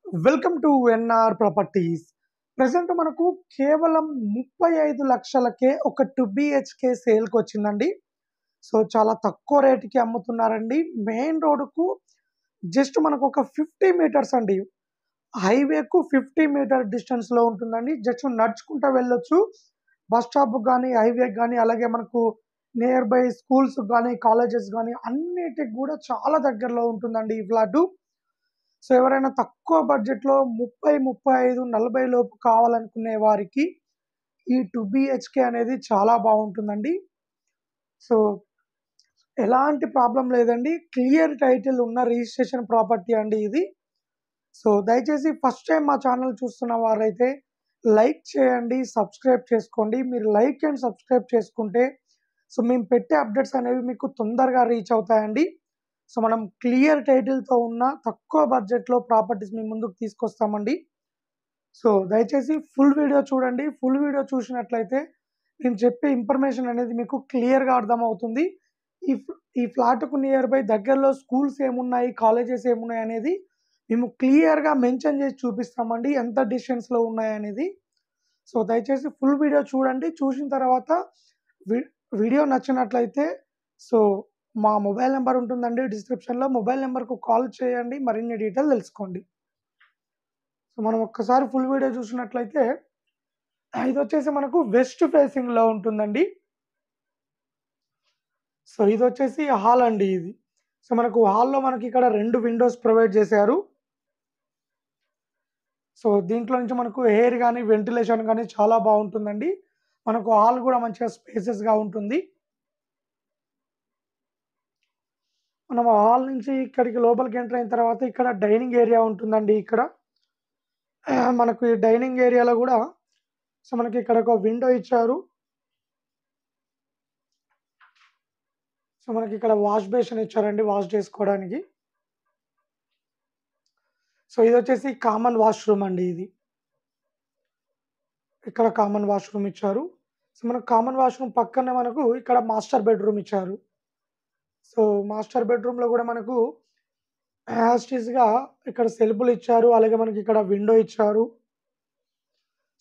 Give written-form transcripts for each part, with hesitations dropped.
Welcome to NR properties. Present మనకు కేవలం 35 లక్షలకే ఒక 2 బిహెచ్కే సేల్కి వచ్చిందండి. సో చాలా తక్కువ రేటుకి అమ్ముతున్నారండి. మెయిన్ రోడ్డుకు జస్ట్ మనకు ఒక 50 మీటర్స్ అండి. హైవేకు 50 మీటర్ డిస్టెన్స్లో ఉంటుందండి. జస్ట్ నడుచుకుంటూ వెళ్ళొచ్చు. బస్ స్టాప్కి కానీ, హైవేకి కానీ, అలాగే మనకు నియర్ బై స్కూల్స్ కానీ, కాలేజెస్ కానీ అన్నిటికి కూడా చాలా దగ్గరలో ఉంటుందండి ఈ ఫ్లాటు. సో ఎవరైనా తక్కువ బడ్జెట్‌లో 30, 35, 40 లోపు కావాలనుకునే వారికి ఈ 2 బిహెచ్‌కే అనేది చాలా బావుంటుందండి. సో ఎలాంటి ప్రాబ్లమ్ లేదండి. క్లియర్ టైటిల్ ఉన్న రిజిస్ట్రేషన్ ప్రాపర్టీ అండి ఇది. సో దయచేసి ఫస్ట్ టైం మా ఛానల్ చూస్తున్న వారైతే లైక్ చేయండి, సబ్స్క్రైబ్ చేసుకోండి. మీరు లైక్ అండ్ సబ్స్క్రైబ్ చేసుకుంటే సో మేము పెట్టే అప్డేట్స్ అనేవి మీకు తొందరగా రీచ్ అవుతాయండి. సో మనం క్లియర్ టైటిల్‌తో ఉన్న తక్కువ బడ్జెట్‌లో ప్రాపర్టీస్ మీ ముందుకు తీసుకొస్తామండి. సో దయచేసి ఫుల్ వీడియో చూడండి. ఫుల్ వీడియో చూసినట్లయితే నేను చెప్పే ఇన్ఫర్మేషన్ అనేది మీకు క్లియర్‌గా అర్థమవుతుంది. ఈ ఫ్లాట్‌కు నియర్ బై దగ్గరలో స్కూల్స్ ఏమున్నాయి, కాలేజెస్ ఏమున్నాయి అనేది మేము క్లియర్‌గా మెన్షన్ చేసి చూపిస్తామండి. ఎంత డిస్టెన్స్‌లో ఉన్నాయనేది. సో దయచేసి ఫుల్ వీడియో చూడండి. చూసిన తర్వాత వి వీడియో నచ్చినట్లయితే సో మా మొబైల్ నెంబర్ ఉంటుందండి డిస్క్రిప్షన్‌లో. మొబైల్ నెంబర్‌కు కాల్ చేయండి. మరిన్ని డీటెయిల్ తెలుసుకోండి. సో మనం ఒక్కసారి ఫుల్ వీడియో చూసినట్లయితే ఇదొచ్చేసి మనకు వెస్ట్ ఫేసింగ్‌లో ఉంటుందండి. సో ఇదొచ్చేసి హాల్ అండి ఇది. సో మనకు హాల్‌లో మనకిక్కడ 2 విండోస్ ప్రొవైడ్ చేశారు. సో దీంట్లో నుంచి మనకు ఎయిర్ గాని, వెంటిలేషన్ గాని చాలా బావుంటుందండి. మనకు హాల్ గూడా మంచిగా స్పేసెస్‌గా ఉంటుంది. మనం హాల్ నుంచి ఇక్కడికి లోపలికి ఎంటర్ అయిన తర్వాత ఇక్కడ డైనింగ్ ఏరియా ఉంటుందండి ఇక్కడ. మనకు ఈ డైనింగ్ ఏరియాలో గూడా సో మనకి ఇక్కడ ఒక విండో ఇచ్చారు. సో మనకి ఇక్కడ వాష్ బేసిన్ ఇచ్చారండి వాష్ చేసుకోవడానికి. సో ఇదొచ్చేసి కామన్ వాష్‌రూమ్ అండి ఇది. ఇక్కడ కామన్ వాష్‌రూమ్ ఇచ్చారు. సో మనకు కామన్ వాష్‌రూమ్ పక్కనే మనకు ఇక్కడ మాస్టర్ బెడ్‌రూమ్ ఇచ్చారు. సో మాస్టర్ బెడ్‌రూమ్‌లో గూడా మనకు యాజ్ ఇట్ ఈస్‌గా ఇక్కడ సెల్ఫ్‌లు ఇచ్చారు. అలాగే మనకి ఇక్కడ విండో ఇచ్చారు.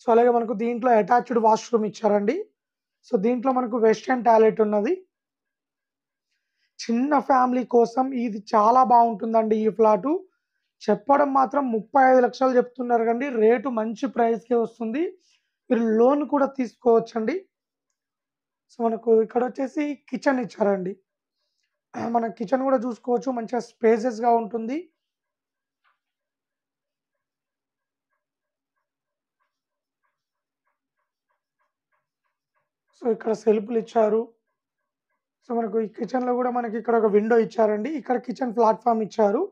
సో అలాగే మనకు దీంట్లో అటాచ్డ్ వాష్‌రూమ్ ఇచ్చారండి. సో దీంట్లో మనకు వెస్టర్న్ టాయిలెట్ ఉన్నది. చిన్న ఫ్యామిలీ కోసం ఇది చాలా బావుంటుందండి ఈ ఫ్లాటు. చెప్పడం మాత్రం 35 లక్షలు చెప్తున్నారు కండి. రేటు మంచి ప్రైస్‌కే వస్తుంది. మీరు లోన్ కూడా తీసుకోవచ్చండి. సో మనకు ఇక్కడొచ్చేసి కిచెన్ ఇచ్చారండి. మనం కిచెన్ కూడా చూసుకోవచ్చు. మంచిగా స్పేసెస్‌గా ఉంటుంది. సో ఇక్కడ సెల్ఫ్‌లు ఇచ్చారు. సో మనకు ఈ కిచెన్‌లో కూడా మనకి ఇక్కడ ఒక విండో ఇచ్చారండి. ఇక్కడ కిచెన్ ప్లాట్‌ఫార్మ్ ఇచ్చారు.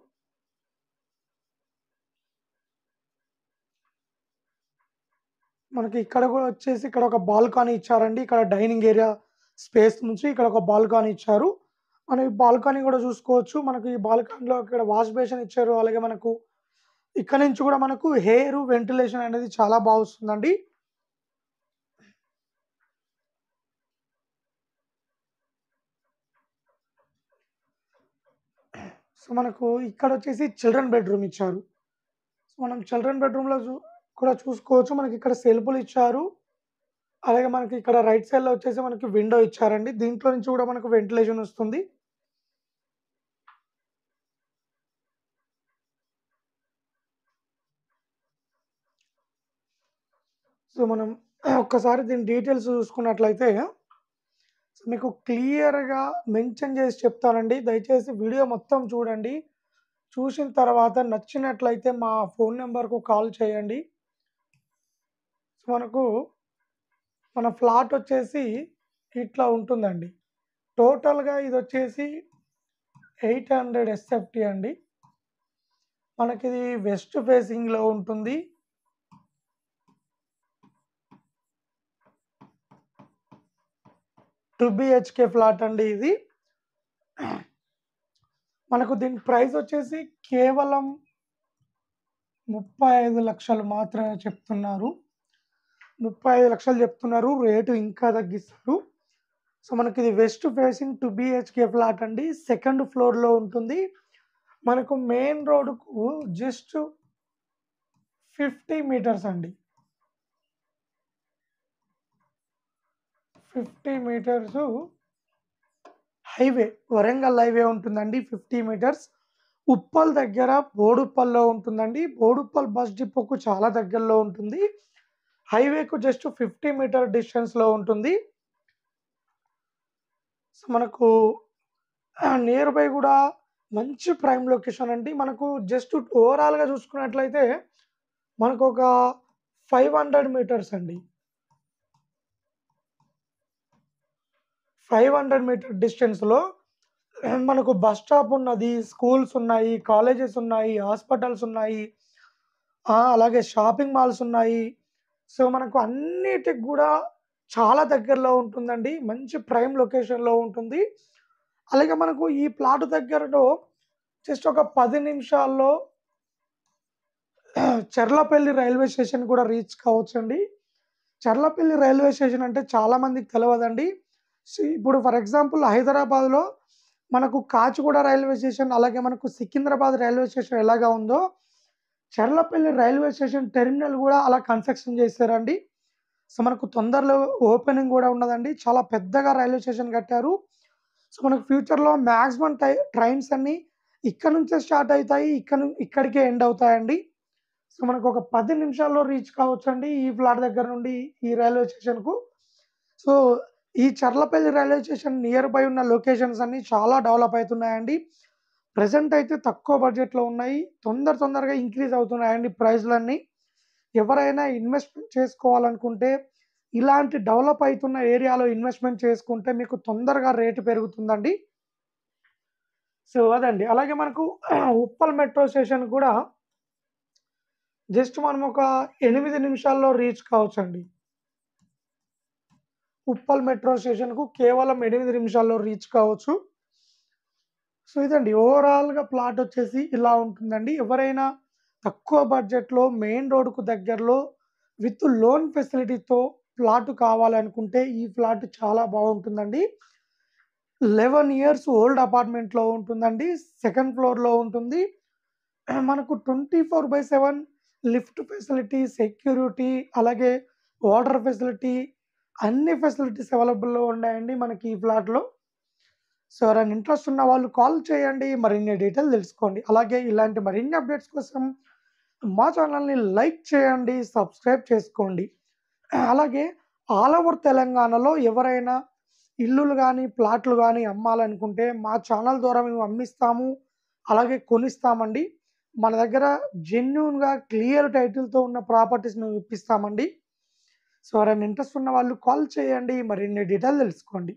మనకి ఇక్కడ కూడా వచ్చేసి ఇక్కడ ఒక బాల్కనీ ఇచ్చారండి. ఇక్కడ డైనింగ్ ఏరియా స్పేస్ నుంచి ఇక్కడ ఒక బాల్కనీ ఇచ్చారు. మనం ఈ బాల్కనీ కూడా చూసుకోవచ్చు. మనకు ఈ బాల్కనీలో ఇక్కడ వాష్ బేసిన్ ఇచ్చారు. అలాగే మనకు ఇక్కడ నుంచి కూడా మనకు ఎయిర్, వెంటిలేషన్ అనేది చాలా బాగొస్తుందండి. సో మనకు ఇక్కడొచ్చేసి చిల్డ్రన్ బెడ్‌రూమ్ ఇచ్చారు. సో మనం చిల్డ్రన్ బెడ్‌రూమ్‌లో కూడా చూసుకోవచ్చు. మనకి ఇక్కడ సెల్ఫ్‌లు ఇచ్చారు. అలాగే మనకి ఇక్కడ రైట్ సైడ్‌లో వచ్చేసి మనకి విండో ఇచ్చారండి. దీంట్లో నుంచి కూడా మనకు వెంటిలేషన్ వస్తుంది. సో మనం ఒక్కసారి దీని డీటెయిల్స్ చూసుకున్నట్లయితే సో మీకు క్లియర్‌గా మెన్షన్ చేసి చెప్తానండి. దయచేసి వీడియో మొత్తం చూడండి. చూసిన తర్వాత నచ్చినట్లయితే మా ఫోన్ నంబర్‌కు కాల్ చేయండి. సో మనకు మన ఫ్లాట్ వచ్చేసి ఇట్లా ఉంటుందండి. టోటల్‌గా ఇదొచ్చేసి 800 ఎస్ఎఫ్టీ అండి. మనకిది వెస్ట్ ఫేసింగ్‌లో ఉంటుంది. టూ బిహెచ్‌కే ఫ్లాట్ అండి ఇది. మనకు దీని ప్రైస్ వచ్చేసి కేవలం 35 లక్షలు మాత్రమే చెప్తున్నారు. 35 లక్షలు చెప్తున్నారు. రేటు ఇంకా తగ్గిస్తారు. సో మనకిది వెస్ట్ ఫేసింగ్ 2 బిహెచ్‌కే ఫ్లాట్ అండి. సెకండ్ ఫ్లోర్‌లో ఉంటుంది. మనకు మెయిన్ రోడ్‌కు జస్ట్ 50 మీటర్స్ అండి. 50 మీటర్సు హైవే. వరంగల్ హైవే ఉంటుందండి 50 మీటర్స్. ఉప్పల్ దగ్గర బోడుప్పల్‌లో ఉంటుందండి. బోడుప్పల్ బస్ డిపోకు చాలా దగ్గరలో ఉంటుంది. హైవేకు జస్ట్ 50 మీటర్ డిస్టెన్స్‌లో ఉంటుంది. సో, మనకు నియర్ బై గూడా మంచి ప్రైమ్ లొకేషన్ అండి. మనకు జస్ట్ ఓవరాల్‌గా చూసుకున్నట్లయితే మనకొక 500 మీటర్స్ అండి. 500 మీటర్ డిస్టెన్స్‌లో మనకు బస్ స్టాప్ ఉన్నది, స్కూల్స్ ఉన్నాయి, కాలేజెస్ ఉన్నాయి, హాస్పిటల్స్ ఉన్నాయి. అలాగే షాపింగ్ మాల్స్ ఉన్నాయి. సో, మనకు అన్నిటికి గూడా చాలా దగ్గరలో ఉంటుందండి. మంచి ప్రైమ్ లొకేషన్‌లో ఉంటుంది. అలాగే మనకు ఈ ప్లాట్ దగ్గరలో జస్ట్ ఒక 10 నిమిషాల్లో చర్లపల్లి రైల్వే స్టేషన్ కూడా రీచ్ కావచ్చండి. చర్లపల్లి రైల్వే స్టేషన్ అంటే చాలా మందికి తెలవదండి. ఇప్పుడు ఫర్ ఎగ్జాంపుల్ హైదరాబాద్‌లో మనకు కాచిగూడ రైల్వే స్టేషన్, అలాగే మనకు సికింద్రాబాద్ రైల్వే స్టేషన్ ఎలాగా ఉందో, చర్లపల్లి రైల్వే స్టేషన్ టెర్మినల్ గూడా అలా కన్‌స్ట్రక్షన్ చేశారండి. సో, మనకు తొందరలో ఓపెనింగ్ గూడా ఉన్నదండి. చాలా పెద్దగా రైల్వే స్టేషన్ కట్టారు. సో, మనకు ఫ్యూచర్‌లో మాక్సిమం ట్రైన్స్ అన్నీ ఇక్కడ నుంచే స్టార్ట్ అయితాయి. ఇక్కడికే ఎండ్ అవుతాయండి. సో, మనకు ఒక 10 నిమిషాల్లో రీచ్ కావచ్చండి ఈ ఫ్లాట్ దగ్గర నుండి ఈ రైల్వే స్టేషన్‌కు. సో, ఈ Charlapalli railway station nearby ఉన్న లొకేషన్స్ అన్నీ చాలా డెవలప్ అయితున్నాయండి. ప్రెజెంట్ అయితే తక్కువ బడ్జెట్‌లో ఉన్నాయి. తొందరగా ఇంక్రీజ్ అవుతున్నాయండి ప్రైస్‌లన్నీ. ఎవరైనా ఇన్వెస్ట్‌మెంట్ చేసుకోవాలనుకుంటే ఇలాంటి డెవలప్ అయితున్న ఏరియాలో ఇన్వెస్ట్‌మెంట్ చేసుకుంటే మీకు తొందరగా రేటు పెరుగుతుందండి. సో, అదండి. అలాగే మనకు ఉప్పల్ మెట్రో స్టేషన్ కూడా జస్ట్ మనం ఒక 8 నిమిషాల్లో రీచ్ కావచ్చండి. ఉప్పల్ మెట్రో స్టేషన్‌కు కేవలం 8 నిమిషాల్లో రీచ్ కావచ్చు. సో, ఇదండి ఓవరాల్‌గా ప్లాట్ వచ్చేసి ఇలా ఉంటుందండి. ఎవరైనా తక్కువ బడ్జెట్‌లో మెయిన్ రోడ్‌కు దగ్గరలో విత్ లోన్ ఫెసిలిటీతో ప్లాట్ కావాలనుకుంటే ఈ ప్లాట్ చాలా బావుంటుందండి. 11 ఇయర్స్ ఓల్డ్ అపార్ట్మెంట్‌లో ఉంటుందండి. సెకండ్ ఫ్లోర్‌లో ఉంటుంది. మనకు 24/7 లిఫ్ట్ ఫెసిలిటీ, సెక్యూరిటీ, అలాగే వాటర్ ఫెసిలిటీ, అన్ని ఫెసిలిటీస్ అవైలబుల్‌లో ఉన్నాయండి మనకి ఈ ఫ్లాట్‌లో. సో, ఎవరైనా ఇంట్రెస్ట్ ఉన్న వాళ్ళు కాల్ చేయండి. మరిన్ని డీటెయిల్ తెలుసుకోండి. అలాగే ఇలాంటి మరిన్ని అప్డేట్స్ కోసం మా ఛానల్‌ని లైక్ చేయండి, సబ్స్క్రైబ్ చేసుకోండి. అలాగే ఆల్ ఓవర్ తెలంగాణలో ఎవరైనా ఇల్లులు గానీ, ప్లాట్లు గానీ అమ్మాలనుకుంటే మా ఛానల్ ద్వారా మేము అమ్మిస్తాము. అలాగే కొనిస్తామండి. మన దగ్గర జెన్యూన్‌గా క్లియర్ టైటిల్‌తో ఉన్న ప్రాపర్టీస్ మేము ఇప్పిస్తామండి. సో, ఎవరైనా ఇంట్రెస్ట్ ఉన్న వాళ్ళు కాల్ చేయండి. మరిన్ని డీటెయిల్ తెలుసుకోండి.